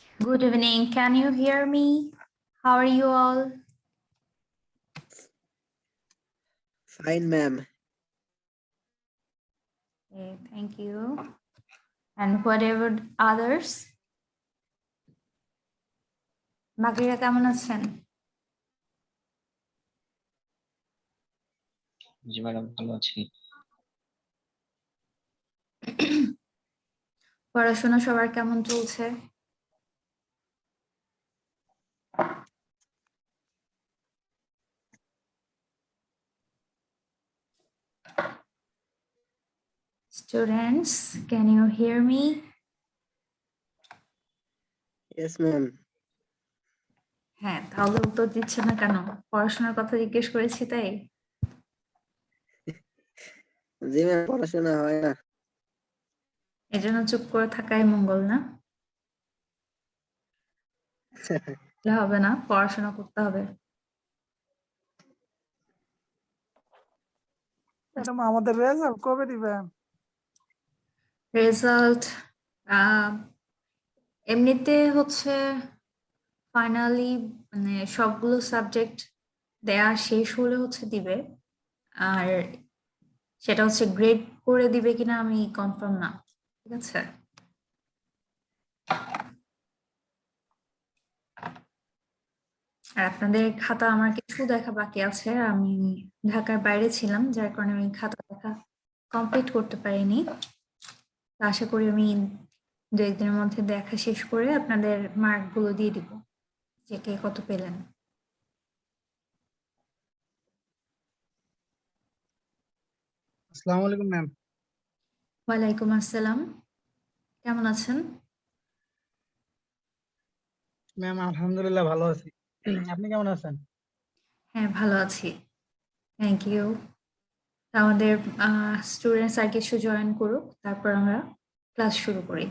Good evening. Can you hear me? How are you all? Fine, ma'am. Okay, thank you. And whatever others? বাকিরা কেমন আছেন? জি madam ভালো আছি। পড়াশোনা সবার কেমন চলছে? Students, can you hear me? Yes, ma'am. হ্যাঁ, তাহলে উত্তর দিচ্ছে না কেন? পড়াশোনার কথা জিজ্ঞেস করেছি তাই? জি ম্যাম, পড়াশোনা হয় না। এজন্য চুপ করে থাকাই মঙ্গল না? হবে না, পড়াশোনা করতে হবে। ম্যাডাম আমাদের রেজাল্ট কবে দিবেন? রেজাল্ট এমনিতে হচ্ছে ফাইনালি মানে সবগুলো সাবজেক্ট দেয়া শেষ হলে হচ্ছে দিবে, আর সেটা হচ্ছে গ্রেড করে দিবে কিনা আমি কনফার্ম না। ঠিক আছে, আর আপনাদের খাতা আমার কিছু দেখা বাকি আছে। আমি ঢাকার বাইরে ছিলাম, যার কারণে আমি খাতা দেখা কমপ্লিট করতে পারিনি। তো আশা করি আমি 2-1 দিনের মধ্যে দেখা শেষ করে আপনাদের মার্কগুলো দিয়ে দিব, যে কে কত পেলেন। আসসালামু আলাইকুম ম্যাম। ওয়ালাইকুম আসসালাম, কেমন আছেন? ম্যাম আলহামদুলিল্লাহ ভালো আছি। আপনি কেমন আছেন? হ্যাঁ, ভালো আছি, থ্যাংক ইউ। আমাদের স্টুডেন্টস আর কিছু জয়েন করুক, তারপর আমরা ক্লাস শুরু করি।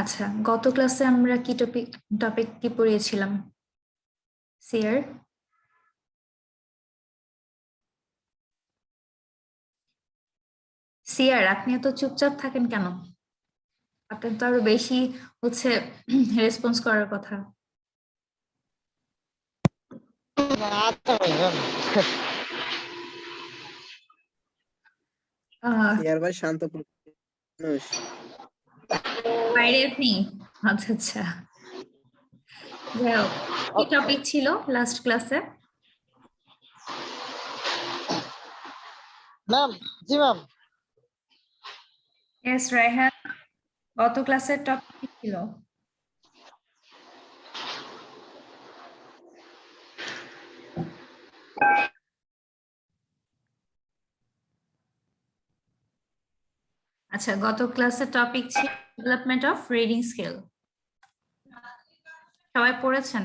আচ্ছা, গত ক্লাসে আমরা কি টপিক কি পড়িয়েছিলাম? সিয়ার, আপনি এত চুপচাপ থাকেন কেন? আপনার তো আরো বেশি হচ্ছে রেসপন্স করার কথা। সিয়ার ভাই শান্ত মানুষ। বাইরে আপনি? আচ্ছা আচ্ছা, যাই হোক, কি টপিক ছিল লাস্ট ক্লাসে? ম্যাম জি ম্যাম। ইয়েস রায়হান, গত ক্লাসের টপিক কি ছিল? আচ্ছা, গত ক্লাসের টপিক ছিল ডেভেলপমেন্ট অফ রিডিং স্কিল। সবাই পড়েছেন?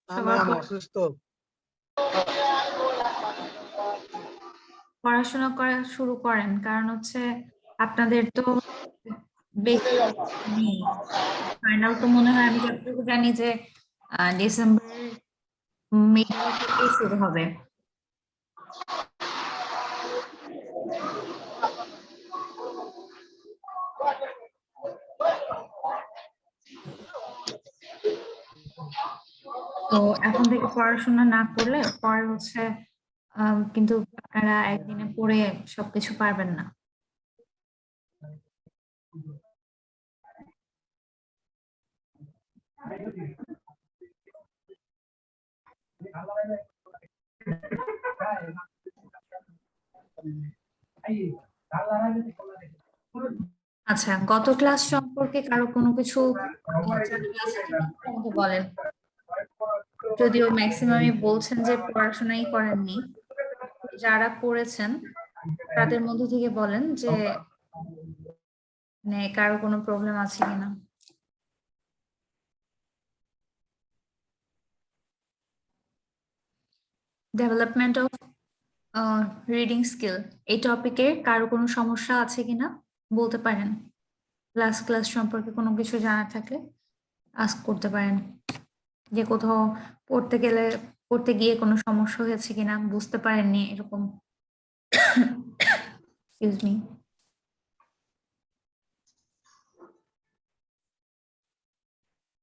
ম্যাম অসুস্থ। পড়াশোনা করা শুরু করেন, কারণ হচ্ছে আপনাদের তো বেশি নেই। ফাইনাল তো মনে হয়, আমি যতটুকু জানি যে ডিসেম্বর মিডল থেকে শুরু হবে। তো এখন থেকে পড়াশোনা না করলে পরে হচ্ছে কিন্তু আপনারা একদিনে পড়ে সবকিছু পারবেন না। আচ্ছা, গত ক্লাস সম্পর্কে কারো কোনো কিছু জানার আছে কিনা আমাকে বলেন। যদিও ম্যাক্সিমামই বলছেন যে পড়াশোনাই করেননি, যারা পড়েছেন তাদের মধ্য থেকে বলেন যে মানে কারো কোনো প্রবলেম আছে কিনা। ডেভেলপমেন্ট অফ রিডিং স্কিল, এই টপিকে কারো কোনো সমস্যা আছে কিনা বলতে পারেন। লাস্ট ক্লাস সম্পর্কে কোনো কিছু জানার থাকলে আস্ক করতে পারেন, যে কোথাও পড়তে গেলে করতে গিয়ে কোনো সমস্যা হয়েছে কিনা, বুঝতে পারেননি এরকম। Excuse me.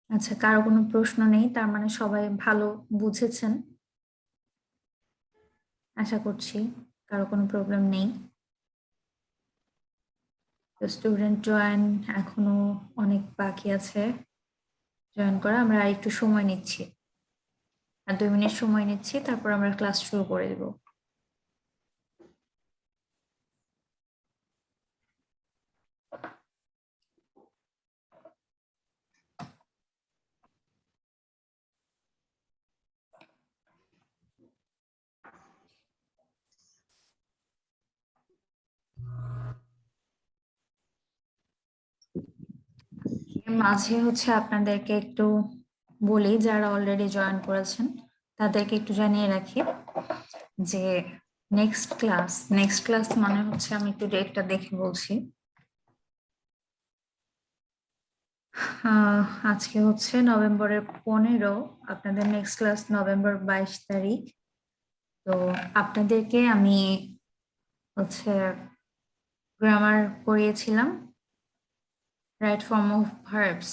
আচ্ছা, কারো কোনো প্রশ্ন নেই, তার মানে সবাই ভালো বুঝেছেন আশা করছি। কারো কোনো প্রবলেম নেই। স্টুডেন্ট জয়েন এখনো অনেক বাকি আছে জয়েন করা। আমরা একটু সময় নিচ্ছি, আর 2 মিনিট সময় নিচ্ছি, তারপর আমরা ক্লাস শুরু করে দেব। এর মাঝে হচ্ছে আপনাদেরকে একটু বলি, যারা অলরেডি জয়েন করেছেন তাদেরকে একটু জানিয়ে রাখি যে নেক্সট ক্লাস মানে হচ্ছে, আমি একটু ডেটটা দেখে বলছি। আজকে হচ্ছে নভেম্বরের 15, আপনাদের নেক্সট ক্লাস নভেম্বর 22 তারিখ। তো আপনাদেরকে আমি হচ্ছে গ্রামার করিয়েছিলাম, রাইট ফর্ম অফ ভার্বস।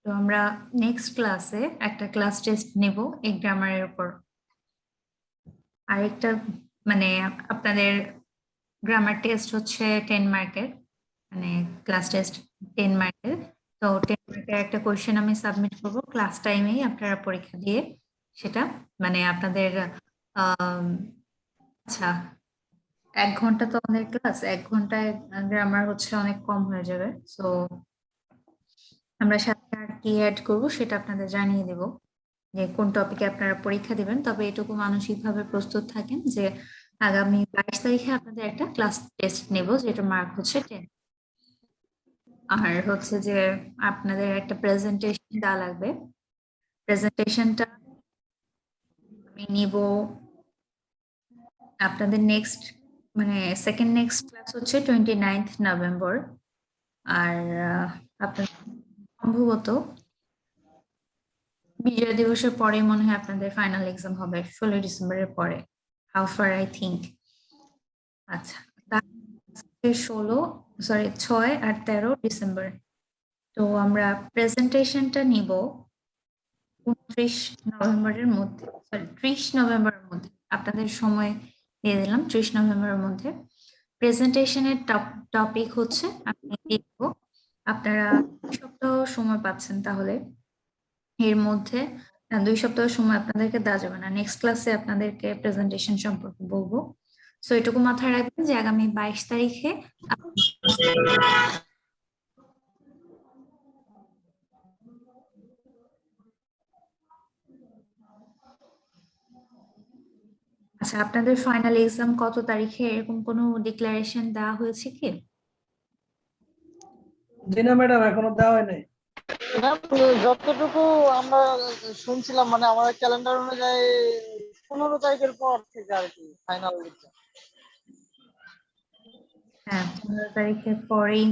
তো আমরা নেক্সট ক্লাসে একটা ক্লাস টেস্ট নেব এই গ্রামারের উপর। আরেকটা মানে আপনাদের গ্রামার টেস্ট হচ্ছে 10 মার্কের, মানে ক্লাস টেস্ট 10 মার্কের। তো 10 মার্কের একটা কোয়েশ্চেন আমি সাবমিট করব ক্লাস টাইমেই, আপনারা পরীক্ষা দিয়ে সেটা মানে আপনাদের আচ্ছা 1 ঘন্টা তো আমাদের ক্লাস, 1 ঘন্টায় গ্রামার হচ্ছে অনেক কম হয়ে যাবে। সো আমরা সাথে আর কি অ্যাড করবো সেটা আপনাদের জানিয়ে দেব যে কোন টপিকে আপনারা পরীক্ষা দিবেন। তবে এটুকু মানসিকভাবে প্রস্তুত থাকেন যে আগামী 22 তারিখে আপনাদের একটা ক্লাস টেস্ট নেব, যেটা মার্ক হচ্ছে 10। আর হচ্ছে যে আপনাদের একটা প্রেজেন্টেশন দেওয়া লাগবে। প্রেজেন্টেশনটা আমি নিব আপনাদের নেক্সট মানে সেকেন্ড নেক্সট ক্লাস হচ্ছে 29 নভেম্বর। আর আপনার সম্ভবত বিজয় দিবসের পরে মনে হয় আপনাদের ফাইনাল এক্সাম হবে, 16 ডিসেম্বরের পরে, হাউ ফার আই থিঙ্ক। আচ্ছা, 6 আর 13 ডিসেম্বর। তো আমরা প্রেজেন্টেশনটা নিব 29 নভেম্বরের মধ্যে, 30 নভেম্বরের মধ্যে। আপনাদের সময় দিয়ে দিলাম 30 নভেম্বরের মধ্যে। প্রেজেন্টেশনের টপিক হচ্ছে আমি লিখব, আপনারা 2 সপ্তাহ সময় পাচ্ছেন, তাহলে এর মধ্যে 2 সপ্তাহ সময় আপনাদেরকে দেওয়া যাবে না। নেক্সট ক্লাসে আপনাদেরকে প্রেজেন্টেশন সম্পর্কে বলবো। সো এটুকু মাথায় রাখবেন যে আগামী 22 তারিখে আচ্ছা, আপনাদের ফাইনাল এক্সাম কত তারিখে, এরকম কোনো ডিক্লারেশন দেওয়া হয়েছে কি? জি না ম্যাডাম, এখনো দেওয়া হয় নাই। ম্যাম, যতটুকু আমরা শুনছিলাম মানে আমাদের ক্যালেন্ডার অনুযায়ী 15 তারিখের পর থেকে আর কি ফাইনাল এক্সাম। হ্যাঁ, 15 তারিখের পরেই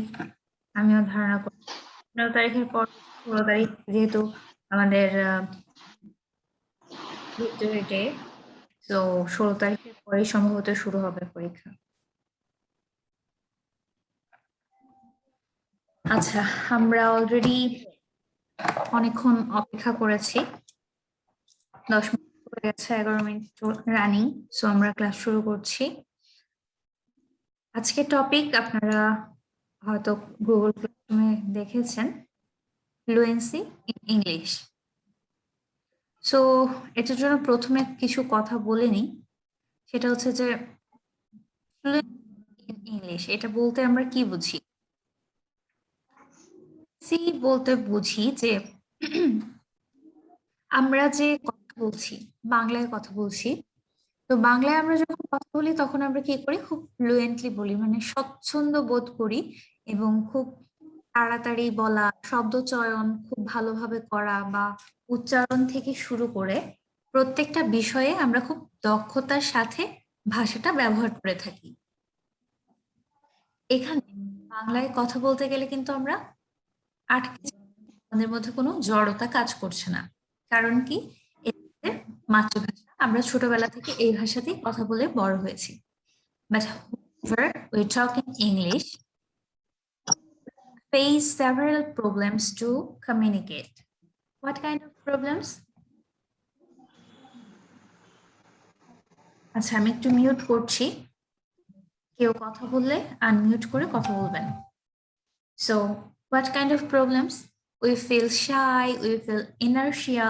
আমিও ধারণা করি। 15 তারিখের পর 16 তারিখ যেহেতু আমাদের ভিক্টোরি ডে, তো 16 তারিখের পরেই সম্ভবত শুরু হবে পরীক্ষা। আচ্ছা, আমরা অলরেডি অনেকক্ষণ অপেক্ষা করেছি, 10 মিনিট হয়ে গেছে, 11 মিনিট রানিং। সো আমরা ক্লাস শুরু করছি। আজকের টপিক আপনারা হয়তো গুগল ক্লাসরুমে দেখেছেন, ফ্লুয়েন্সি ইন ইংলিশ। সো এটার জন্য প্রথমে কিছু কথা বলে নিই, সেটা হচ্ছে যে ফ্লুয়েন্সি ইন ইংলিশ এটা বলতে আমরা কি বুঝি। সি বলতে বুঝি যে আমরা যে কথা বলছি, বাংলায় কথা বলছি, তো বাংলায় আমরা যখন কথা বলি তখন আমরা কি করি, খুব ফ্লুয়েন্টলি বলি, মানে স্বচ্ছন্দ বোধ করি, এবং খুব তাড়াতাড়ি বলা, শব্দ চয়ন খুব ভালোভাবে করা, বা উচ্চারণ থেকে শুরু করে প্রত্যেকটা বিষয়ে আমরা খুব দক্ষতার সাথে ভাষাটা ব্যবহার করে থাকি। এখানে বাংলায় কথা বলতে গেলে কিন্তু আমরা আটকে যাই, আমাদের মধ্যে কোনো জড়তা কাজ করছে না। কারণ কি, এতে মাতৃভাষা, আমরা ছোটবেলা থেকে এই ভাষাতেই কথা বলে বড় হয়েছি। But whenever we talk in English, face several problems to communicate. What kind of problems? আচ্ছা, আমি একটু মিউট করছি, কেউ কথা বললে আনমিউট করে কথা বলবেন। So, what kind of problems? We feel shy, we feel inertia.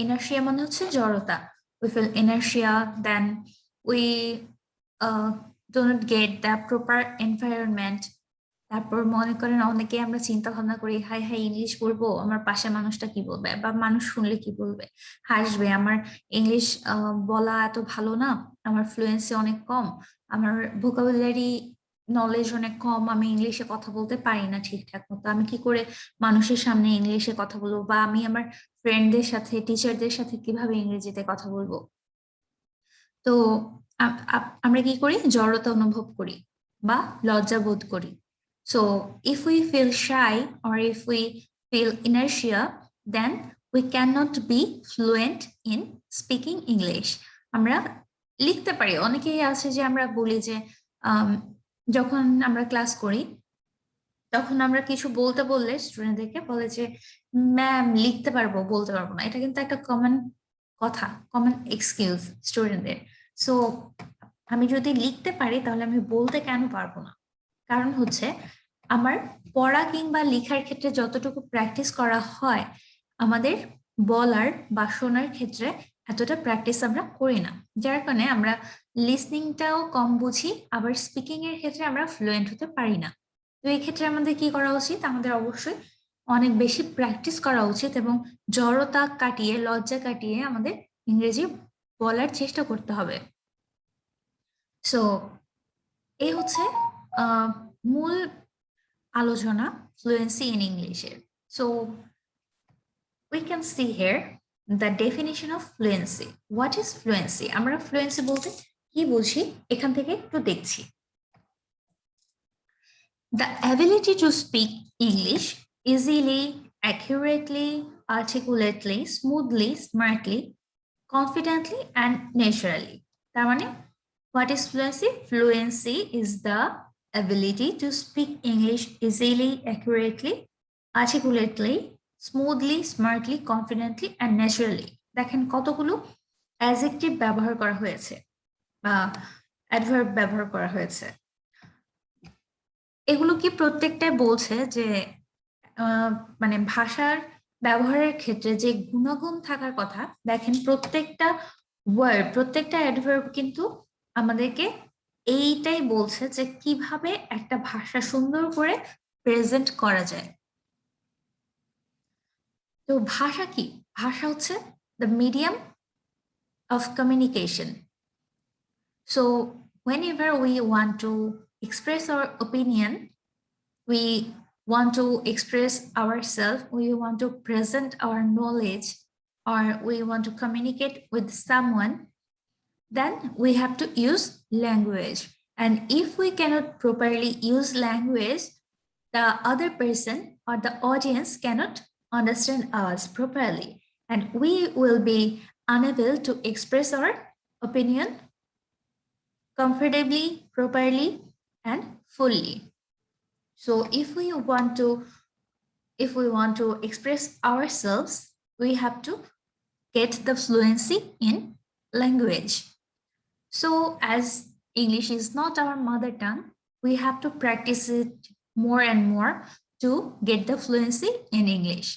Inertia মানে হচ্ছে জড়তা। We feel inertia, then we don't get the proper environment. তারপর মনে করেন অনেকে আমরা চিন্তা ভাবনা করি, হাই হাই ইংলিশ বলবো, আমার পাশে মানুষটা কি বলবে, বা মানুষ শুনলে কি বলবে, হাসবে, আমার ইংলিশ বলা এত ভালো না, আমার ফ্লুয়েন্সি অনেক কম, আমার ভোকাবুলারি নলেজ অনেক কম, আমি ইংলিশে কথা বলতে পারি না ঠিকঠাক মতো, আমি কি করে মানুষের সামনে ইংলিশে কথা বলবো, বা আমি আমার ফ্রেন্ডদের সাথে টিচারদের সাথে কিভাবে ইংরেজিতে কথা বলবো। তো আমরা কি করি, জড়তা অনুভব করি বা লজ্জা বোধ করি। So if we feel shy or if we feel inertia, then we cannot be fluent in speaking English. আমরা লিখতে পারি, অনেকেই আছে যে আমরা বলি যে যখন আমরা ক্লাস করি তখন আমরা কিছু বলতে বললে স্টুডেন্টদেরকে বলে যে ম্যাম লিখতে পারবো, বলতে পারবো না। এটা কিন্তু একটা কমন কথা, কমন এক্সকিউজ স্টুডেন্টদের। সো আমি যদি লিখতে পারি তাহলে আমি বলতে কেন পারবো না? কারণ হচ্ছে আমার পড়া কিংবা লেখার ক্ষেত্রে যতটুকু প্র্যাকটিস করা হয়, আমাদের বলার বা শোনার ক্ষেত্রে এতটা প্র্যাকটিস আমরা করি না, যার কারণে আমরা লিসনিংটাও কম বুঝি, আবার স্পিকিং এর ক্ষেত্রে আমরা ফ্লুয়েন্ট হতে পারি না। তো এই ক্ষেত্রে আমাদের কি করা উচিত? আমাদের অবশ্যই অনেক বেশি প্র্যাকটিস করা উচিত এবং জড়তা কাটিয়ে, লজ্জা কাটিয়ে আমাদের ইংরেজি বলার চেষ্টা করতে হবে। সো এই হচ্ছে মূল আলোচনা ফ্লুয়েন্সি ইন ইংলিশের। So we can see here the definition of fluency. What is fluency? আমরা ফ্লুয়েন্সি বলতে কি বুঝি এখান থেকে একটু দেখছি। The ability to speak English easily, accurately, articulately, smoothly, smartly, confidently and naturally. তার মানে what is fluency? Fluency is the ability to speak English easily, accurately, articulately, smoothly, smartly, confidently and naturally. দেখেন কতগুলো adjective ব্যবহার করা হয়েছে বা adverb ব্যবহার করা হয়েছে। এগুলো কি প্রত্যেকটাই বলছে যে মানে ভাষার ব্যবহারের ক্ষেত্রে যে গুণাগুণ থাকার কথা। দেখেন প্রত্যেকটা ওয়ার্ড, প্রত্যেকটা অ্যাডভার্ব কিন্তু আমাদেরকে এইটাই বলছে যে কিভাবে একটা ভাষা সুন্দর করে প্রেজেন্ট করা যায়। তো ভাষা কি? ভাষা হচ্ছে the medium of communication. So whenever we want to express our opinion, we want to express ourselves, we want to present our knowledge, or we want to communicate with someone, then we have to use language. And if we cannot properly use language, the other person or the audience cannot understand us properly, and we will be unable to express our opinion comfortably, properly, and fully. So if we want to express ourselves, we have to get the fluency in language. So as English is not our mother tongue, we have to practice it more and more to get the fluency in English.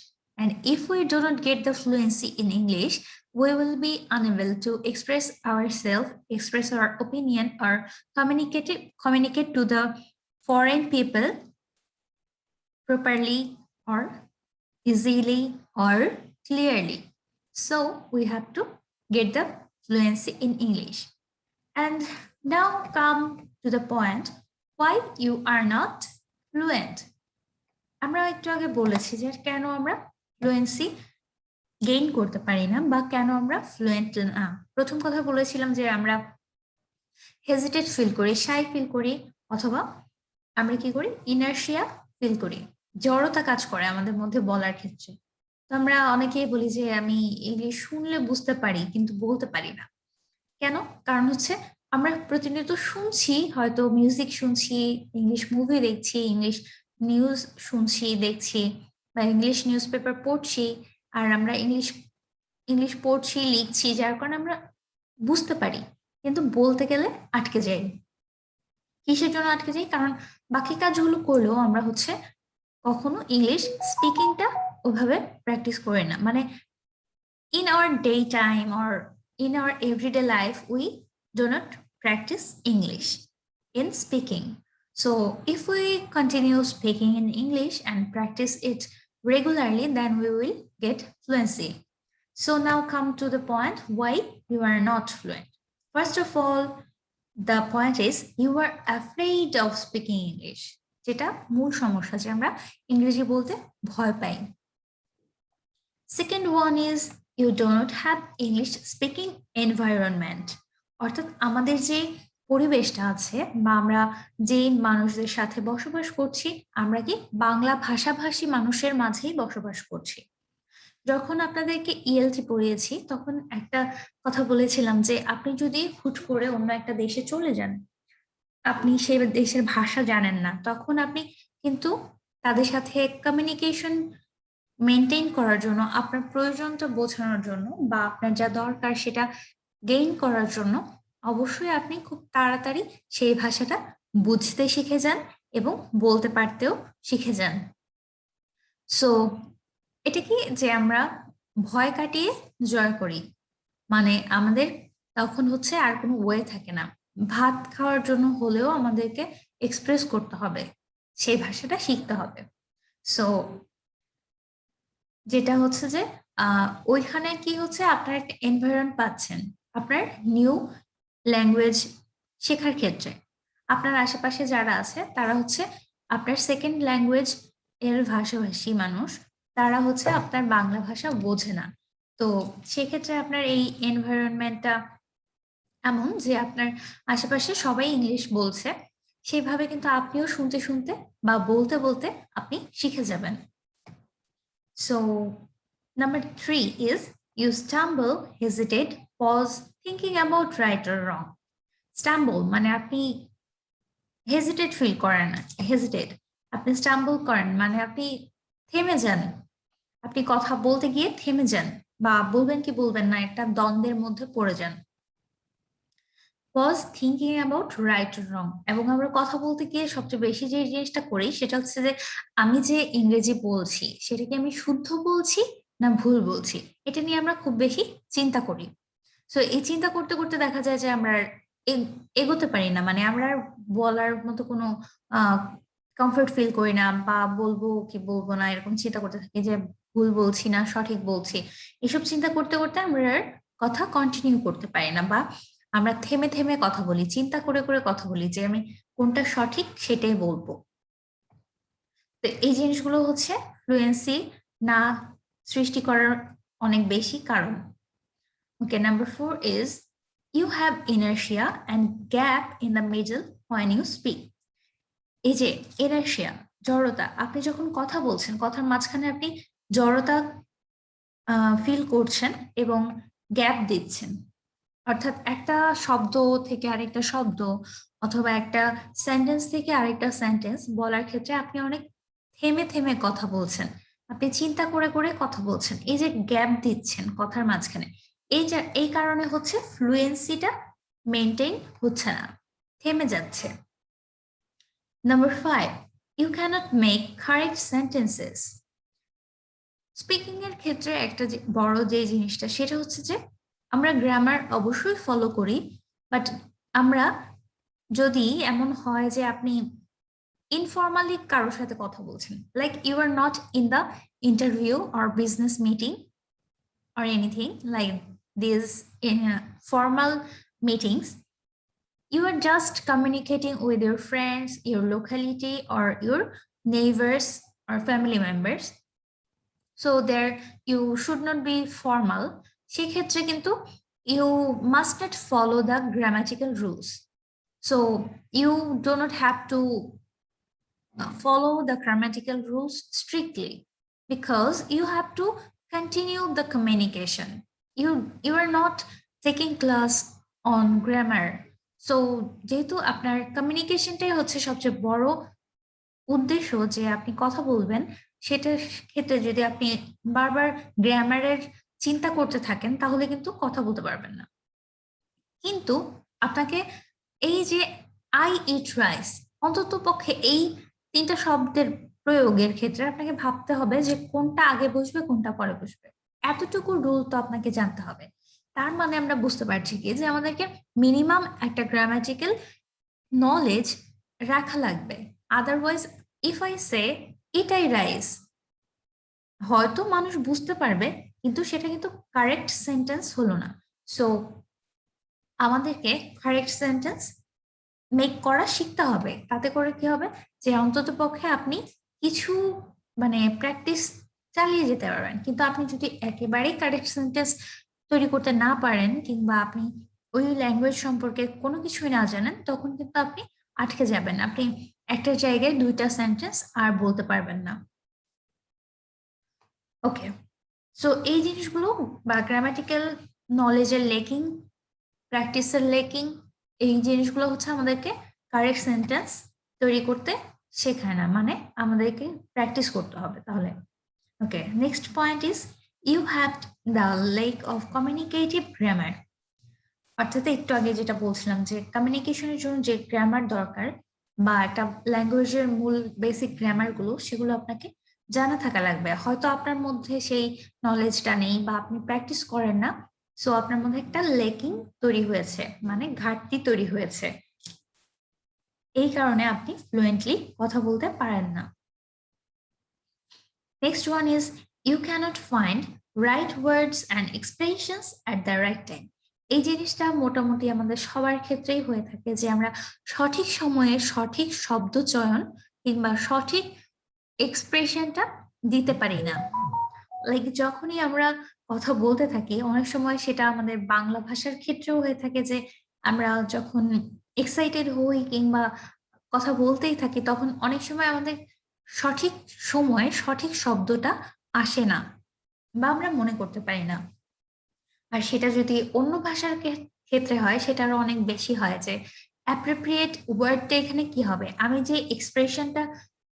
And if we do not get the fluency in English, we will be unable to express ourselves, express our opinion, or communicate to the foreign people properly or easily or clearly. So we have to get the fluency in English. And now come to the point why you are not fluent. আমরা একটু আগে বলেছি যে কেন আমরা fluency gain করতে পারি না বা কেন আমরা ফ্লুয়েন্ট না। প্রথম কথা বলেছিলাম যে আমরা হেজিটেট ফিল করি, শাই ফিল করি, অথবা আমরা কি করি, ইনার্শিয়া ফিল করি, জড়তা কাজ করে আমাদের মধ্যে বলার ক্ষেত্রে। তো আমরা অনেকেই বলি যে আমি ইংলিশ শুনলে বুঝতে পারি কিন্তু বলতে পারি না। কেন? কারণ হচ্ছে আমরা প্রতিনিয়ত শুনছি, হয়তো মিউজিক শুনছি, ইংলিশ মুভি দেখছি, ইংলিশ নিউজ শুনছি, দেখছি, বা ইংলিশ নিউজ পেপার পড়ছি, আর আমরা ইংলিশ ইংলিশ পড়ছি, লিখছি, যার কারণে আমরা বুঝতে পারি, কিন্তু বলতে গেলে আটকে যাই। কিসের জন্য আটকে যাই? কারণ বাকি কাজগুলো করলেও আমরা হচ্ছে কখনো ইংলিশ স্পিকিংটা ওইভাবে প্র্যাকটিস করি না। মানে in our daytime or in our everyday life, we do not practice English in speaking. So if we continue speaking in English and practice it regularly, then we will get fluency. So now come to the point why you are not fluent. First of all, the point is you are afraid of speaking English. যেটা মূল সমস্যা, যে আমরা ইংরেজি বলতে ভয় পাই। Second one is you do not have English speaking environment. অর্থাৎ আমাদের যে পরিবেশটা আছে বা আমরা যে মানুষদের সাথে বসবাস করছি, আমরা কি বাংলা ভাষাভাষী মানুষের মাঝেই বসবাস করছি। যখন আপনাদেরকে ইএলটি পড়িয়েছি তখন একটা কথা বলেছিলাম যে আপনি যদি হুট করে অন্য একটা দেশে চলে যান, আপনি সেই দেশের ভাষা জানেন না, তখন আপনি কিন্তু তাদের সাথে কমিউনিকেশন মেনটেন করার জন্য, আপনার প্রয়োজনটা বোঝানোর জন্য বা আপনার যা দরকার সেটা গেইন করার জন্য অবশ্যই আপনি খুব তাড়াতাড়ি সেই ভাষাটা বুঝতে শিখে যান এবং বলতে পারতেও শিখে যান। সো এটা কি যে আমরা ভয় কাটিয়ে জয় করি, মানে আমাদের তখন হচ্ছে আর কোনো ওয়ে থাকে না, ভাত খাওয়ার জন্য হলেও আমাদেরকে এক্সপ্রেস করতে হবে, সেই ভাষাটা শিখতে হবে। সো যেটা হচ্ছে যে ওইখানে কি হচ্ছে, আপনার একটা এনভায়রনমেন্ট পাচ্ছেন আপনার নিউ ল্যাঙ্গুয়েজ শেখার ক্ষেত্রে। আপনার আশেপাশে যারা আছে তারা হচ্ছে আপনার সেকেন্ড ল্যাঙ্গুয়েজ এর ভাষাভাষী মানুষ, তারা হচ্ছে আপনার বাংলা ভাষা বোঝে না। তো সেক্ষেত্রে আপনার এই এনভায়রনমেন্টটা এমন যে আপনার আশেপাশে সবাই ইংলিশ বলছে, সেইভাবে কিন্তু আপনিও শুনতে শুনতে বা বলতে বলতে আপনি শিখে যাবেন। So, number 3 is you stumble, hesitate, pause, thinking about right or wrong. Stumble মানে আপনি হেজিটেট ফিল করেন, হেজিটেট আপনি স্টাম্বল করেন মানে আপনি থেমে যান, আপনি কথা বলতে গিয়ে থেমে যান বা বলবেন কি বলবেন না একটা দ্বন্দ্বের মধ্যে পড়ে যান। Pause, thinking about right or wrong. এবং আমরা কথা বলতে গিয়ে সবচেয়ে বেশি যে জিনিসটা করি সেটা হচ্ছে যে আমি যে ইংরেজি বলছি সেটা কি আমি শুদ্ধ বলছি না ভুল বলছি, এটা নিয়ে আমরা খুব বেশি চিন্তা করি। সো এই চিন্তা করতে করতে দেখা যায় যে আমরা এগোতে পারি না, মানে আমরা বলার মতো কোনো কমফর্ট ফিল করি না, বা বলবো কি বলবো না এরকম চিন্তা করতে থাকি যে ভুল বলছি না সঠিক বলছি। এসব চিন্তা করতে করতে আমরা কথা কন্টিনিউ করতে পারি না, বা আমরা থেমে থেমে কথা বলি, চিন্তা করে করে কথা বলি যে আমি কোনটা সঠিক সেটাই বলবো। তো এই জিনিসগুলো হচ্ছে ফ্লুয়েন্সি না সৃষ্টি করার অনেক বেশি কারণ। Okay, number 4 is you have inertia and gap in the middle when you speak. এই যে inertia, জড়তা, আপনি যখন কথা বলছেন কথার মাঝখানে আপনি জড়তা ফিল করছেন এবং গ্যাপ দিচ্ছেন, অর্থাৎ একটা শব্দ থেকে আরেকটা শব্দ অথবা একটা সেন্টেন্স থেকে আরেকটা সেন্টেন্স বলার ক্ষেত্রে আপনি অনেক থেমে থেমে কথা বলছেন, আপনি চিন্তা করে করে কথা বলছেন, এই যে গ্যাপ দিচ্ছেন কথার মাঝখানে, এই কারণে হচ্ছে ফ্লুয়েন্সিটা মেনটেন হচ্ছে না, থেমে যাচ্ছে। Number 5, you cannot make correct sentences. Speaking এর ক্ষেত্রে একটা বড় যে জিনিসটা সেটা হচ্ছে যে আমরা গ্রামার অবশ্যই ফলো করি, বাট আমরা যদি এমন হয় যে আপনি ইনফর্মালি কারোর সাথে কথা বলছেন, like you are not in the interview or business meeting or anything like these in formal meetings, you are just communicating with your friends, your locality or your neighbors or family members, so there you should not be formal. সেক্ষেত্রে কিন্তু you must not follow the grammatical rules, so you do not have to follow the grammatical rules strictly, because you have to continue the communication. You are not taking class on grammar. So যেহেতু আপনার কমিউনিকেশনটাই হচ্ছে সবচেয়ে বড় উদ্দেশ্য, যে আপনি কথা বলবেন, সেটার ক্ষেত্রে যদি আপনি বারবার গ্রামারের চিন্তা করতে থাকেন তাহলে কিন্তু কথা বলতে পারবেন না। কিন্তু আপনাকে এই যে আই ইট রাইস, অন্তত পক্ষে এই 3টা শব্দের প্রয়োগের ক্ষেত্রে আপনাকে ভাবতে হবে যে কোনটা আগে বসবে কোনটা পরে বসবে। এতটুকু রুল তো আপনাকে জানতে হবে। তার মানে আমরা বুঝতে পারছি কি যে আমাদেরকে মিনিমাম একটা গ্রামাটিক্যাল নলেজ রাখা লাগবে। আদারওয়াইজ ইফ আই সে এটাই রাইস, হয়তো মানুষ বুঝতে পারবে কিন্তু সেটা কিন্তু কারেক্ট সেন্টেন্স হলো না। সো আমাদেরকে কারেক্ট সেন্টেন্স মেক করা শিখতে হবে। তাতে করে কি হবে যে অন্তত পক্ষে আপনি কিছু মানে প্র্যাকটিস চালিয়ে যেতে পারবেন। কিন্তু আপনি যদি একেবারেই কারেক্ট সেন্টেন্স তৈরি করতে না পারেন কিংবা আপনি ওই ল্যাঙ্গুয়েজ সম্পর্কে কোনো কিছুই না জানেন, তখন কিন্তু আপনি আটকে যাবেন। আপনি একটা জায়গায় 2টা সেন্টেন্স আর বলতে পারবেন না। ওকে, সো এই জিনিসগুলো বা গ্রামাটিক্যাল নলেজের লেকিং, প্র্যাকটিসের লেকিং, এই জিনিসগুলো হচ্ছে আমাদেরকে কারেক্ট সেন্টেন্স তৈরি করতে শেখায় না, মানে আমাদেরকে প্র্যাকটিস করতে হবে তাহলে। Okay, next point is you have the lack of communicative grammar. অর্থাৎ একটু আগে যেটা বলছিলাম যে কমিউনিকেশনের জন্য যে গ্রামার দরকার বা একটা ল্যাঙ্গুয়েজের মূল বেসিক গ্রামারগুলো, সেগুলো আপনাকে জানা থাকা লাগবে। হয়তো আপনার মধ্যে সেই নলেজটা নেই বা আপনি প্র্যাকটিস করেন না, সো আপনার মধ্যে একটা লেকিং তৈরি হয়েছে, মানে ঘাটতি তৈরি হয়েছে। এই কারণে আপনি ফ্লুয়েন্টলি কথা বলতে পারেন না। Next one is you cannot find right words and expressions at the right time. এই জিনিসটা মোটামুটি আমাদের সবার ক্ষেত্রেই হয়ে থাকে যে আমরা সঠিক সময়ে সঠিক শব্দ চয়ন কিংবা সঠিক এক্সপ্রেশনটা দিতে পারি না। লাইক যখনই আমরা কথা বলতে থাকি, অনেক সময় সেটা আমাদের বাংলা ভাষার ক্ষেত্রেও হয়ে থাকে যে আমরা যখন এক্সাইটেড হই কিংবা কথা বলতেই থাকি, তখন অনেক সময় আমাদের সঠিক সময়ে সঠিক শব্দটা আসে না বা আমরা মনে করতে পারি না। আর সেটা যদি অন্য ভাষার ক্ষেত্রে হয় সেটা আরো অনেক বেশি হয় যে অ্যাপ্রোপ্রিয়েট ওয়ার্ডটা এখানে কি হবে, আমি যে এক্সপ্রেশনটা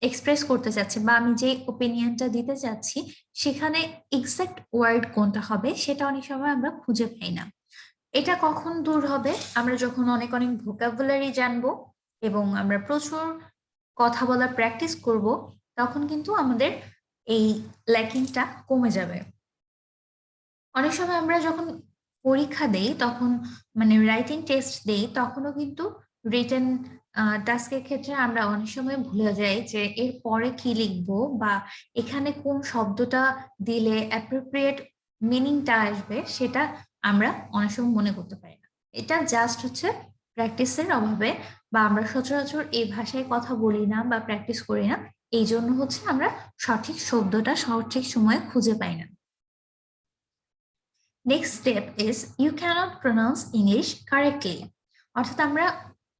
এক্সপ্রেস করতে চাচ্ছি বা আমি যে ওপিনিয়নটা দিতে চাচ্ছি সেখানে এক্সাক্ট ওয়ার্ড কোনটা হবে সেটা অনেক সময় আমরা খুঁজে পাই না। এটা কখন দূর হবে, আমরা যখন অনেক অনেক ভোকাবুলারি জানবো এবং আমরা প্রচুর কথা বলার প্র্যাকটিস করব, তখন কিন্তু আমাদের এই ল্যাকিংটা কমে যাবে। অনেক সময় আমরা যখন পরীক্ষা দেই তখন মানে রাইটিং টেস্ট দেই, তখনও কিন্তু রিটেন টাস্কের ক্ষেত্রে আমরা অনেক সময় ভুলে যাই যে এর পরে কি লিখবো বা এখানে কোন শব্দটা দিলে অ্যাপ্রোপ্রিয়েট মিনিংটা আসবে, সেটা আমরা অনেক সময় মনে করতে পারি না। এটা জাস্ট হচ্ছে প্র্যাকটিসের অভাবে, বা আমরা সচরাচর এই ভাষায় কথা বলি না বা প্র্যাকটিস করি না, এই জন্য হচ্ছে আমরা সঠিক শব্দটা সঠিক সময়ে খুঁজে পাই না। Next step is you cannot pronounce English correctly. অর্থাৎ আমরা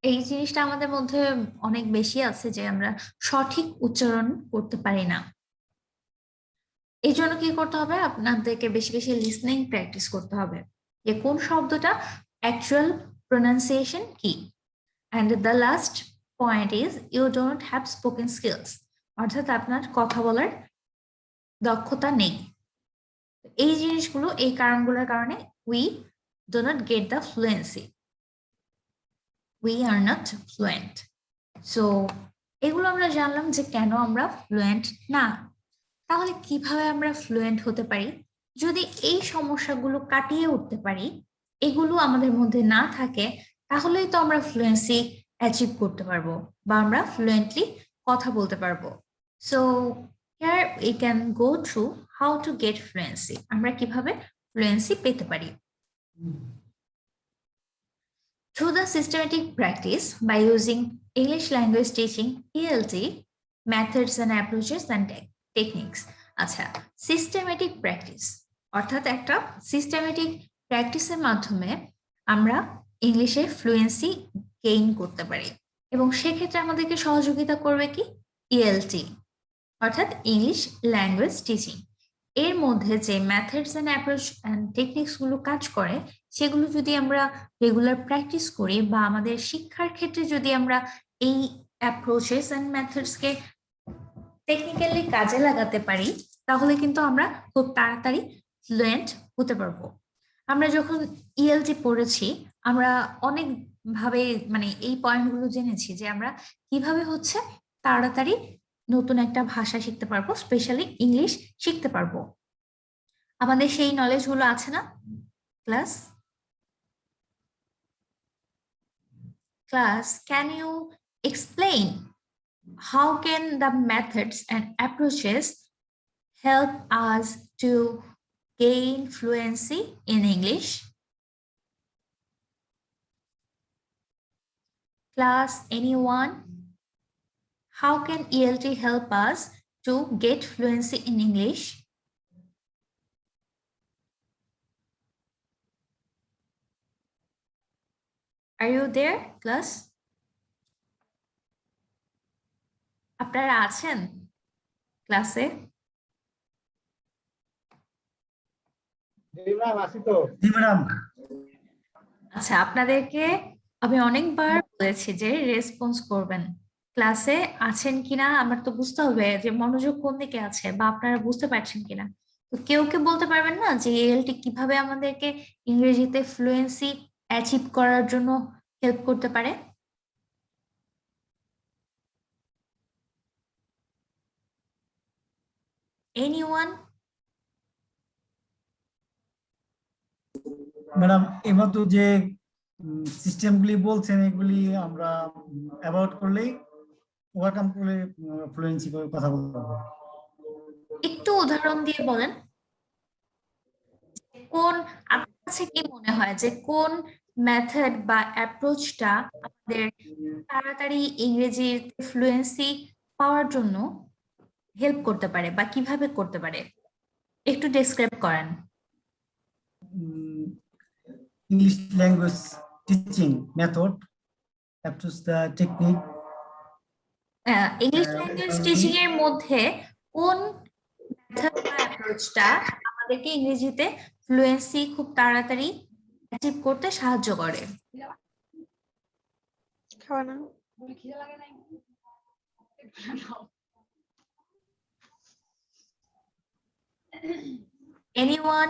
এই জিনিসটা আমাদের মধ্যে অনেক বেশি আছে যে আমরা সঠিক উচ্চারণ করতে পারি না। এই জন্য কি করতে হবে, আপনাদেরকে বেশি বেশি লিসনিং প্র্যাকটিস করতে হবে যে কোন শব্দটা অ্যাকচুয়াল প্রনাউন্সিয়েশন কি। And the last point is you don't have spoken skills. অর্থাৎ আপনার কথা বলার দক্ষতা নেই। এই জিনিসগুলো, এই কারণগুলোর কারণে we do not get the fluency, we are not fluent. So এগুলো আমরা জানলাম যে কেন আমরা ফ্লুয়েন্ট না। তাহলে কিভাবে আমরা ফ্লুয়েন্ট হতে পারি? যদি এই সমস্যাগুলো কাটিয়ে উঠতে পারি, এগুলো আমাদের মধ্যে না থাকে, তাহলেই তো আমরা ফ্লুয়েন্সি অ্যাচিভ করতে পারবো বা আমরা ফ্লুয়েন্টলি কথা বলতে পারবো। So here we can go through how to get fluency. আমরা কিভাবে ফ্লুয়েন্সি পেতে পারি? Through the systematic practice by using English language teaching ELT methods and approaches and techniques. আচ্ছা, সিস্টেমেটিক প্র্যাকটিস অর্থাৎ একটা সিস্টেমেটিক প্র্যাকটিসের মাধ্যমে আমরা ইংলিশে ফ্লুয়েন্সি গেইন করতে পারি, এবং সেক্ষেত্রে আমাদেরকে সহযোগিতা করবে কি ELT অর্থাৎ ইংলিশ ল্যাঙ্গুয়েজ টিচিং। এর মধ্যে যে methods and approach and techniques গুলো কাজ করে সেগুলো যদি আমরা রেগুলার প্র্যাকটিস করি বা আমাদের শিক্ষার ক্ষেত্রে যদি আমরা এই অ্যাপ্রোচেস এন্ড মেথডসকে টেকনিক্যালি কাজে লাগাতে পারি তাহলে কিন্তু আমরা খুব তাড়াতাড়ি ফ্লুয়েন্ট হতে পারবো। আমরা যখন ইএলটি পড়েছি আমরা অনেক ভাবে মানে এই পয়েন্টগুলো জেনেছি যে আমরা কিভাবে হচ্ছে তাড়াতাড়ি নতুন একটা ভাষা শিখতে পারবো, স্পেশালি ইংলিশ শিখতে পারবো। আমাদের সেই নলেজগুলো আছে না class? Class, can you explain how can the methods and approaches help us to gain fluency in English? Class, anyone? How can ELT help us to get fluency in English? Are you there, class? আপনারা আছেন ক্লাসে? জি madam. আচ্ছা, আপনাদেরকে আমি অনেকবার বলেছি যে response করবেন। ক্লাসে আছেন কিনা আমার তো বুঝতে হবে যে মনোযোগ কোন দিকে আছে বা আপনারা বুঝতে পারছেন কিনা। তো কেউ কে বলতে পারবেন না যে এএলটি কিভাবে আমাদেরকে ইংরেজিতে ফ্লুয়েন্সি অ্যাচিভ করার জন্য হেল্প করতে পারে? এনিওয়ান? ম্যাডাম এইমাত্র যে সিস্টেমগুলি বলছেন এগুলি আমরা অ্যাভয়েড করলেই ওভারকাম করলে ফ্লুয়েন্সি করে কথা বলতে পারবো। একটু উদাহরণ দিয়ে বলেন, কোন আপনার কাছে কি মনে হয় যে কোন মেথড বা অ্যাপ্রোচটা আমাদের তাড়াতাড়ি ইংরেজির ফ্লুয়েন্সি পাওয়ার জন্য হেল্প করতে পারে বা কিভাবে করতে পারে একটু ডেসক্রাইব করেন। English language teaching method approach the technique. English language teaching এর মধ্যে কোন মেথড বা অ্যাপ্রোচটা আমাদেরকে ইংরেজিতে ফ্লুয়েন্সি খুব তাড়াতাড়ি অ্যাচিভ করতে সাহায্য করে? Anyone?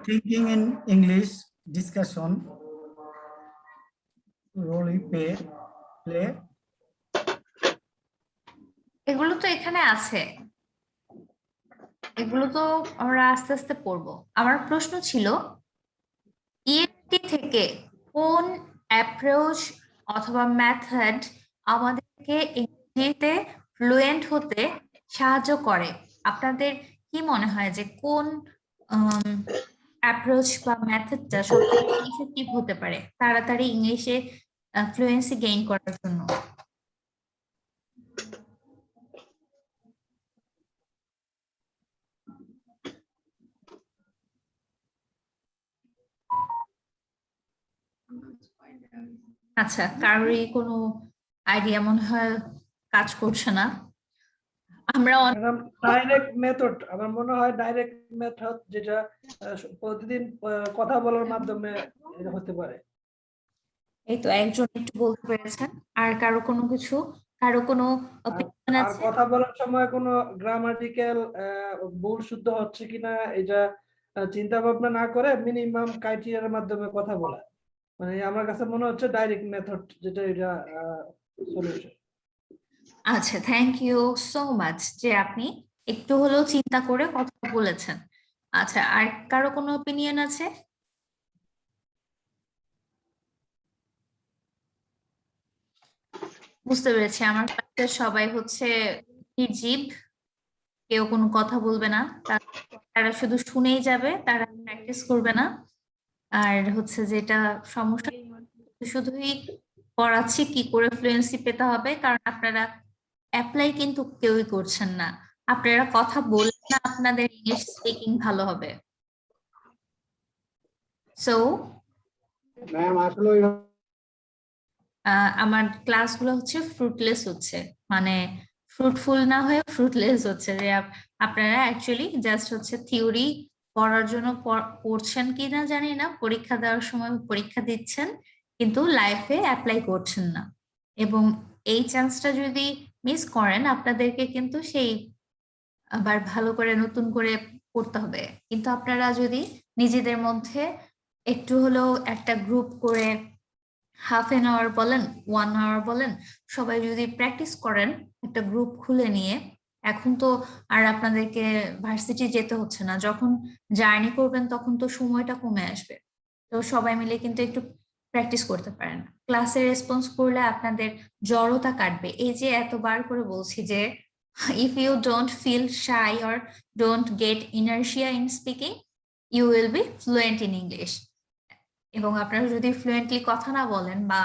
Thinking in English discussion role play. এগুলো তো এখানে আছে, এগুলো তো আমরা আস্তে আস্তে পড়বো। আমার প্রশ্ন ছিল ইএলটি থেকে কোন অ্যাপ্রোচ অথবা মেথড আমাদেরকে ইংরেজিতে ফ্লুয়েন্ট হতে সাহায্য করে? আপনাদের কি মনে হয় যে কোন অ্যাপ্রোচ বা মেথডটা সবথেকে ইফেক্টিভ হতে পারে তাড়াতাড়ি ইংলিশে ফ্লুয়েন্সি গেইন করার জন্য? আচ্ছা, কারোরই কোনো আইডিয়া মনে হয় কাজ করছে না। আমরা ডাইরেক্ট মেথড, আমার মনে হয় ডাইরেক্ট মেথড যেটা প্রতিদিন কথা বলার মাধ্যমে হতে পারে। এই তো একজন একটু বলতে পেরেছেন। আর কারো কোনো কিছু, কারো কোনো অপিনিয়ন আর আছে? কথা বলার সময় কোনো গ্রামাটিক্যাল ভুল শুদ্ধ হচ্ছে কিনা এটা চিন্তা ভাবনা না করে মিনিমাম ক্রাইটেরিয়ার মাধ্যমে কথা বলা, মানে আমার কাছে মনে হচ্ছে ডাইরেক্ট মেথড যেটা এটা সলিউশন। আচ্ছা, থ্যাংক ইউ সো মাচ যে আপনি একটু হলেও চিন্তা করে কথা বলেছেন। আচ্ছা, আর কারো কোনো অপিনিয়ন আছে? বুঝতে পেরেছি আমার ক্লাসের সবাই হচ্ছে নির্জীব, কেউ কোনো কথা বলবে না, তারা শুধু শুনেই যাবে, তারা প্র্যাকটিস করবে না। আর হচ্ছে যেটা সমস্যা, শুধুই পড়াচ্ছি কি করে ফ্লুয়েন্সি পেতে হবে, কারণ আপনারা অ্যাপ্লাই কিন্তু কেউই করছেন না। আপনারা কথা বললে না আপনাদের ইংলিশ স্পিকিং ভালো হবে। সো ম্যাম আসলে আমার ক্লাসগুলো হচ্ছে ফ্রুটলেস হচ্ছে, মানে ফ্রুটফুল না হয়ে ফ্রুটলেস হচ্ছে, যে আপনারা অ্যাকচুয়ালি জাস্ট হচ্ছে থিওরি পড়ার জন্য পড়ছেন কিনা জানি না, পরীক্ষা দেওয়ার সময় পরীক্ষা দিচ্ছেন কিন্তু লাইফে অ্যাপ্লাই করছেন না। এবং এই চান্সটা যদি মিস করেন আপনাদেরকে কিন্তু সেই আবার ভালো করে নতুন করে পড়তে হবে। কিন্তু আপনারা যদি নিজেদের মধ্যে একটু হলেও একটা গ্রুপ করে ½ বলেন 1 আওয়ার বলেন, সবাই যদি প্র্যাকটিস করেন একটা গ্রুপ খুলে নিয়ে, এখন তো আর আপনাদেরকে ভার্সিটি যেতে হচ্ছে না, যখন জার্নি করবেন তখন তো সময়টা কমে আসবে, তো সবাই মিলে কিন্তু একটু প্র্যাকটিস করতে পারেন। ক্লাসে রেসপন্স করলে আপনাদের জড়তা কাটবে। এই যে এতবার করে বলছি যে if you don't feel shy or don't get inertia in speaking, you will be fluent in English. এবং আপনারা যদি ফ্লুয়েন্টলি কথা না বলেন বা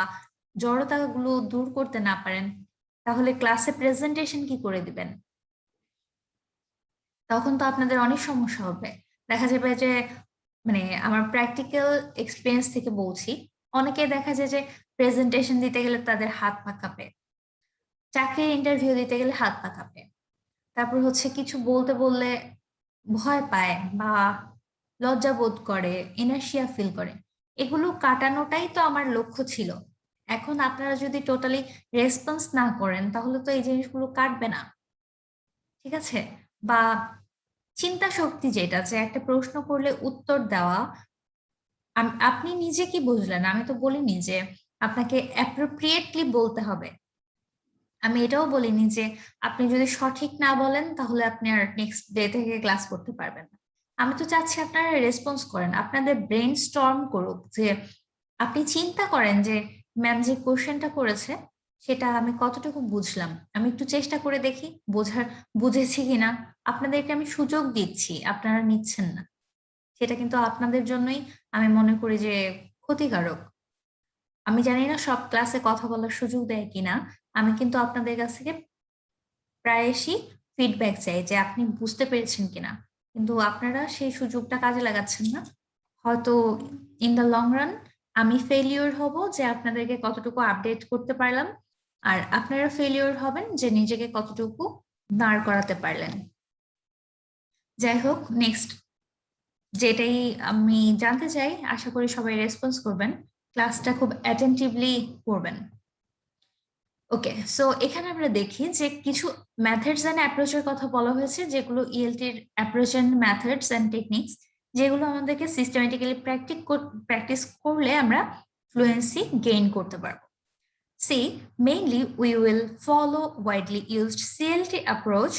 জড়তাগুলো দূর করতে না পারেন, তাহলে ক্লাসে প্রেজেন্টেশন কি করে দিবেন? তখন তো আপনাদের অনেক সমস্যা হবে। দেখা যাবে যে মানে আমার প্র্যাকটিক্যাল এক্সপিরিয়েন্স থেকে বলছি, অনেকে দেখা যায় যে প্রেজেন্টেশন দিতে গেলে তাদের হাত পা কাঁপে, চাকরির ইন্টারভিউ দিতে গেলে হাত পা কাঁপে, তারপর হচ্ছে কিছু বলতে বললে ভয় পায় বা লজ্জা বোধ করে, ইনার্শিয়া ফিল করে। এগুলো কাটানোটাই তো আমার লক্ষ্য ছিল। এখন আপনারা যদি টোটালি রেসপন্স না করেন তাহলে তো এই জিনিসগুলো কাটবে না, ঠিক আছে? বা চিন্তা শক্তি যেটা, যে একটা প্রশ্ন করলে উত্তর দেওয়া, আপনি নিজে কি বুঝলেন? আমি তো বলিনি যে আপনাকে অ্যাপ্রোপ্রিয়েটলি বলতে হবে, আমি এটাও বলিনি যে আপনি যদি সঠিক না বলেন তাহলে আপনি আর নেক্সট ডে থেকে ক্লাস করতে পারবেন না। আমি তো চাচ্ছি আপনারা রেসপন্স করেন, আপনাদের ব্রেন স্টর্ম করুক, যে আপনি চিন্তা করেন যে ম্যাম যে কোশ্চেনটা করেছে সেটা আমি কতটুকু বুঝলাম, আমি একটু চেষ্টা করে দেখি বুঝেছি কিনা। আপনাদেরকে আমি সুযোগ দিচ্ছি, আপনারা নিচ্ছেন না, সেটা কিন্তু আপনাদের জন্যই আমি মনে করি যে ক্ষতিকারক। আমি জানি না সব ক্লাসে কথা বলার সুযোগ দেয় কিনা, আমি কিন্তু আপনাদের কাছ থেকে প্রায়শই ফিডব্যাক চাই যে আপনি বুঝতে পেরেছেন কিনা, কিন্তু আপনারা সেই সুযোগটা কাজে লাগাচ্ছেন না। হয়তো ইন দ্য লং রান আমি ফেলিওর হব যে আপনাদেরকে কতটুকু আপডেট করতে পারলাম, আর আপনারা ফেলিওর হবেন যে নিজেকে কতটুকু দাঁড় করাতে পারলেন। যাই হোক, নেক্সট যেটাই আমি জানতে চাই, আশা করি সবাই রেসপন্স করবেন, ক্লাসটা খুব অ্যাটেন্টিভলি করবেন। ওকে, সো এখানে আমরা দেখি যে কিছু মেথডস এন্ড অ্যাপ্রোচের কথা বলা হয়েছে, যেগুলো ইএলটির approach and methods and techniques, যেগুলো আমাদেরকে সিস্টেমেটিক্যালি প্র্যাকটিস করলে আমরা ফ্লুয়েন্সি গেইন করতে পারবো। See, mainly we will follow widely used CLT approach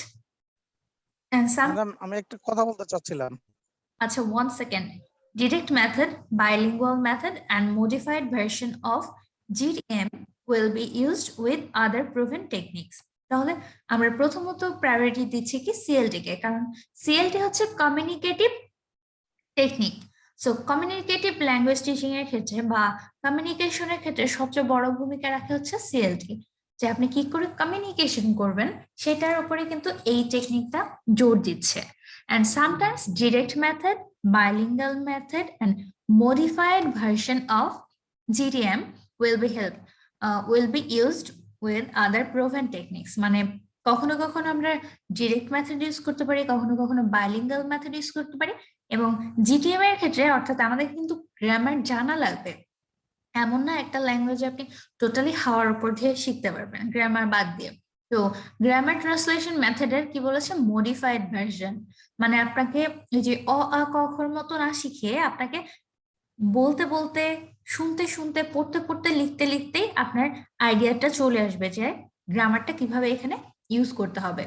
and some. Madam, আমি একটা কথা বলতে চাচ্ছিলাম। আচ্ছা, 1 second. Direct method, bilingual method, and modified version of GTM will be used with other proven techniques. তাহলে আমরা প্রথমত প্রায়োরিটি দিচ্ছি কি সিএলটি কে, কারণ সিএলটি হচ্ছে communicative technique. So communicative language teaching এর ক্ষেত্রে বা কমিউনিকেশনের ক্ষেত্রে সবচেয়ে বড় ভূমিকা রাখে হচ্ছে সিএলটি, যে আপনি কি করে কমিউনিকেশন করবেন সেটার উপরে কিন্তু এই টেকনিকটা জোর দিচ্ছে। And sometimes direct method, bilingual method, and modified version of GTM will be used with other proven techniques. মানে কখনো কখনো আমরা ডিরেক্ট মেথড ইউজ করতে পারি, কখনো কখনো বাইলিঙ্গুয়াল মেথড ইউজ করতে পারি। এবং জিটিএম এর ক্ষেত্রে অর্থাৎ আমাদের কিন্তু গ্রামার জানা লাগবে, এমন না একটা ল্যাঙ্গুয়েজ আপনি টোটালি হাওয়ার উপর দিয়ে শিখতে পারবেন গ্রামার বাদ দিয়ে। তো গ্রামার ট্রান্সলেশন মেথডের কি বলেছে, মডিফাইড ভার্সন, মানে আপনাকে ওই যে অ আ ক খর মতো না শিখিয়ে আপনাকে বলতে বলতে, শুনতে শুনতে, পড়তে পড়তে, লিখতে লিখতেই আপনার আইডিয়াটা চলে আসবে যে গ্রামারটা কিভাবে এখানে ইউজ করতে হবে।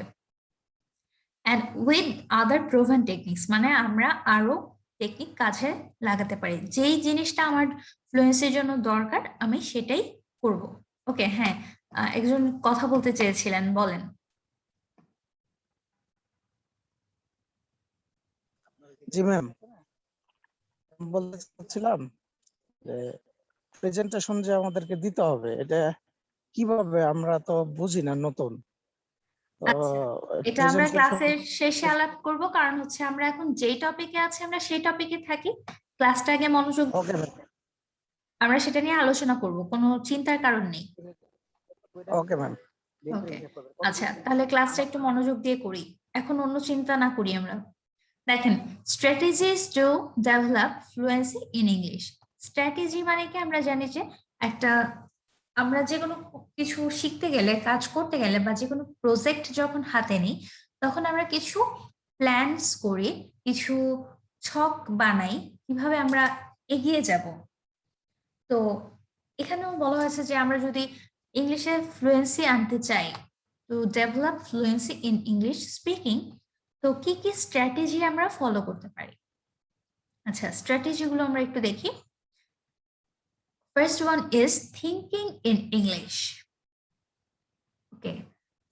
And with other proven techniques, মানে আমরা আরো টেকনিক কাজে লাগাতে পারি, যেই জিনিসটা আমার ফ্লুয়েন্সির জন্য দরকার আমি সেটাই করব। ওকে, হ্যাঁ, একজন কথা বলতে চেয়েছিলেন, বলেন। জি ম্যাম, বলতে চাচ্ছিলাম যে প্রেজেন্টেশন যে আমাদেরকে দিতে হবে, এটা কিভাবে, আমরা তো বুঝি না, নতুন। আচ্ছা, এটা আমরা ক্লাসের শেষে আলাপ করব, কারণ হচ্ছে আমরা এখন যেই টপিকে আছি আমরা সেই টপিকে থাকি। ক্লাসটা আগে মনোযোগ। ওকে আমরা সেটা নিয়ে আলোচনা করব, কোনো চিন্তার কারণ নেই। Okay ma'am. ওকে, আচ্ছা তাহলে ক্লাসটা একটু মনোযোগ দিয়ে করি, এখন অন্য চিন্তা না করি আমরা। দেখেন, strategies to develop fluency in English. Strategy মানে কি, আমরা জানি যে একটা, আমরা যে কোনো কিছু শিখতে গেলে, কাজ করতে গেলে, বা যে কোনো প্রজেক্ট যখন হাতে নিই, তখন আমরা কিছু প্ল্যানস করি, কিছু ছক বানাই কিভাবে আমরা এগিয়ে যাব। তো এখানেও বলা হয়েছে যে আমরা যদি ইংলিশে ফ্লুয়েন্সি আনতে চাই, to develop fluency in English speaking, তো কি কি স্ট্র্যাটেজি আমরা ফলো করতে পারি। আচ্ছা, স্ট্র্যাটেজিগুলো আমরা একটু দেখি। First one is thinking in English. Okay.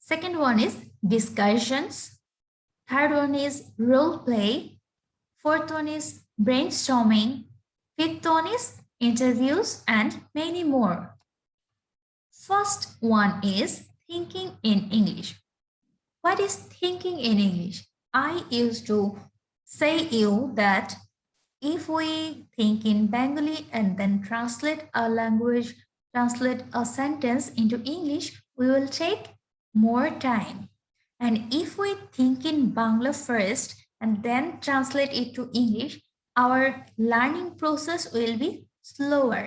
Second one is discussions. Third one is role play. Fourth one is brainstorming. Fifth one is interviews, and many more. First one is thinking in English. What is thinking in English? I used to say you that if we think in Bengali and then translate a language, translate a sentence into English, we will take more time. And if we think in Bangla first and then translate it to English, our learning process will be slower.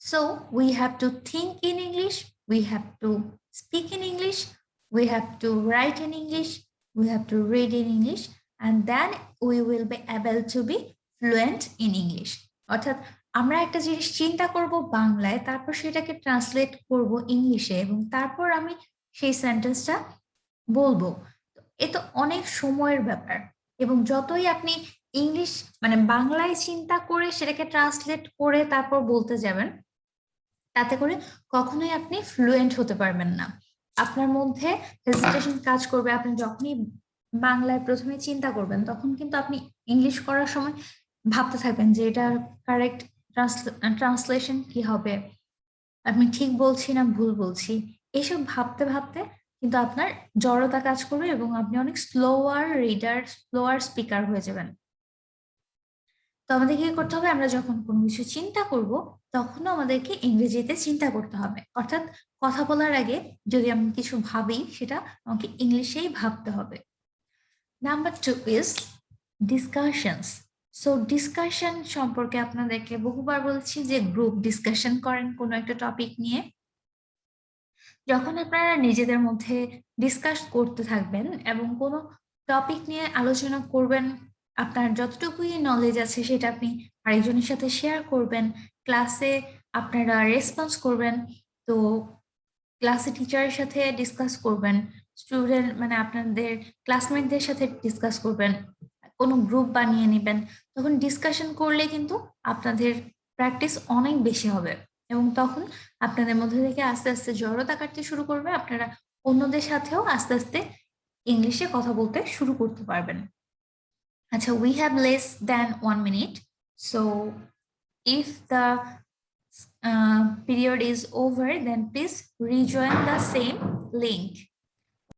So we have to think in English, we have to speak in English, we have to write in English, we have to read in English, and then we will be able to be fluent in English. অর্থাৎ আমরা একটা জিনিস চিন্তা করব বাংলায়, তারপর সেটাকে translate করব ইংলিশে, এবং তারপর আমি সেই সেন্টেন্সটা বলবো। এ তো অনেক সময়ের ব্যাপার, এবং যতই আপনি ইংলিশ মানে বাংলায় চিন্তা করে সেটাকে ট্রান্সলেট করে তারপর বলতে যাবেন, তাতে করে কখনোই আপনি ফ্লুয়েন্ট হতে পারবেন না। আপনার মধ্যে হেজিটেশন কাজ করবে। আপনি যখনই বাংলায় প্রথমে চিন্তা করবেন, তখন কিন্তু আপনি ইংলিশ করার সময় ভাবতে থাকবেন যে এটার কারেক্ট ট্রান্সলেশন কি হবে, আমি ঠিক বলছি না ভুল বলছি, এসব ভাবতে ভাবতে কিন্তু আপনার জড়তা কাজ করবে এবং আপনি অনেক স্লোয়ার রিডার, স্লোয়ার স্পিকার হয়ে যাবেন। তো আমাদের কি করতে হবে, আমরা যখন কোনো কিছু চিন্তা করব তখনও আমাদেরকে ইংরেজিতে চিন্তা করতে হবে। অর্থাৎ কথা বলার আগে যদি আমি কিছু ভাবি, সেটা আমাকে ইংলিশেই ভাবতে হবে। Number 2 is discussions. So discussion সম্পর্কে আপনাদেরকে বহুবার বলছি যে গ্রুপ ডিসকাশন করেন কোনো একটা টপিক নিয়ে। যখন আপনারা নিজেদের মধ্যে ডিসকাস করতে থাকবেন এবং কোনো টপিক নিয়ে আলোচনা করবেন, আপনার যতটুকুই নলেজ আছে সেটা আপনি আরেকজনের সাথে শেয়ার করবেন, ক্লাসে আপনারা রেসপন্স করবেন, তো ক্লাসে টিচারের সাথে ডিসকাস করবেন, স্টুডেন্ট মানে আপনাদের ক্লাসমেটদের সাথে ডিসকাস করবেন, কোনো গ্রুপ বানিয়ে নেবেন। তখন ডিসকাশন করলে কিন্তু আপনাদের প্র্যাকটিস অনেক বেশি হবে এবং তখন আপনাদের মধ্যে থেকে আস্তে আস্তে জড়তা কাটতে শুরু করবে। আপনারা অন্যদের সাথেও আস্তে আস্তে ইংলিশে কথা বলতে শুরু করতে পারবেন। আচ্ছা, we have less than 1 minute, so if the period is over, then please rejoin the same link.